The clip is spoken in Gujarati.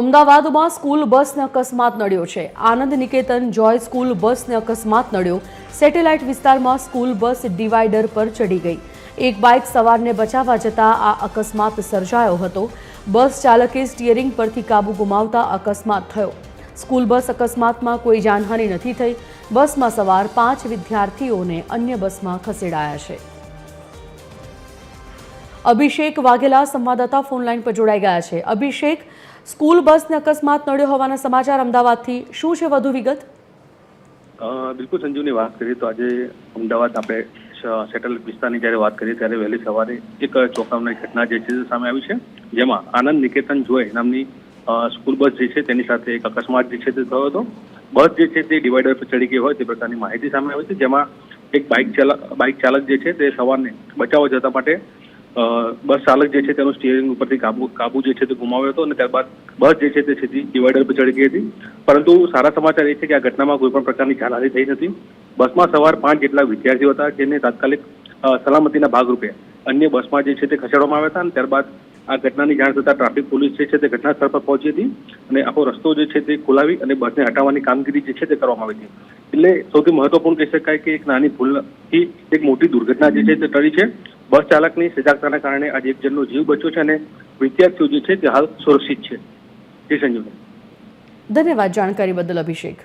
અમદાવાદમાં સ્કૂલ બસને અકસ્માત નડ્યો છે। આનંદ નિકેતન જોય સ્કૂલ બસને અકસ્માત નડ્યો। સેટેલાઇટ વિસ્તારમાં સ્કૂલ બસ ડિવાઈડર પર ચડી ગઈ। એક બાઇક સવારને બચાવવા જતા આ અકસ્માત સર્જાયો હતો। બસ ચાલકે સ્ટીયરિંગ પરથી કાબુ ગુમાવતા અકસ્માત થયો। સ્કૂલ બસ અકસ્માતમાં કોઈ જાનહાનિ નથી થઈ। બસમાં સવાર 5 વિદ્યાર્થીઓને અન્ય બસમાં ખસેડાયા છે। અભિષેક વાઘેલા સંવાદદાતા ફોનલાઈન પર જોડાઈ ગયા છે। અભિષેક, સ્કૂલ બસને અકસ્માત નડ્યો હોવાના સમાચાર અમદાવાદથી, શું છે વધુ વિગત? બિલકુલ સંજુની વાત કરીએ તો આજે અમદાવાદ આપણે સેટેલાઇટ વિસ્તારની જ્યારે વાત કરીએ ત્યારે વહેલી સવારે એક ચોંકાવનારી ઘટના જે છે સામે આવી છે, જેમાં આનંદ નિકેતન જોય નામની સ્કૂલ બસ જે છે તેની સાથે એક અકસ્માત જે છે તે થયો હતો। બસ જે છે તે ડિવાઈડર પર ચડી ગઈ હોય તે પ્રકારની માહિતી સામે આવી છે, જેમાં એક બાઇક ચાલક જે છે તે સવારને બચાવવા જતા માટે બસ ચાલક જે છે તેનું સ્ટીયરિંગ ઉપરથી કાબુ જે છે તે ગુમાવ્યો હતો અને ત્યારબાદ બસ જે છે તે સીધી ડિવાઈડર પર ચડી ગઈ હતી। પરંતુ સારા સમાચાર એ છે કે આ ઘટનામાં કોઈ પણ પ્રકારની જાનહાનિ થઈ નથી। બસમાં સવાર 5 જેટલા વિદ્યાર્થીઓ હતા, જેને તાત્કાલિક સલામતીના ભાગરૂપે અન્ય બસમાં જે છે તે ખસેડવામાં આવ્યા હતા અને ત્યારબાદ આ ઘટનાની જાણ થતાં ટ્રાફિક પોલીસ જે છે તે ઘટના સ્થળ પર પહોંચી હતી અને આખો રસ્તો જે છે તે ખોલાવી અને બસને હટાવવાની કામગીરી જે છે તે કરવામાં આવી હતી। એટલે સૌથી મહત્વપૂર્ણ કહી શકાય કે એક નાની ભૂલથી એક મોટી દુર્ઘટના જે છે તે ટળી છે। બસ ચાલકની સજાગતાના કારણે આજે એક જણનો જીવ બચ્યો છે અને વિદ્યાર્થીઓ જે છે તે હાલ સુરક્ષિત છે। જી સંજુ, ધન્યવાદ જાણકારી બદલ અભિષેક।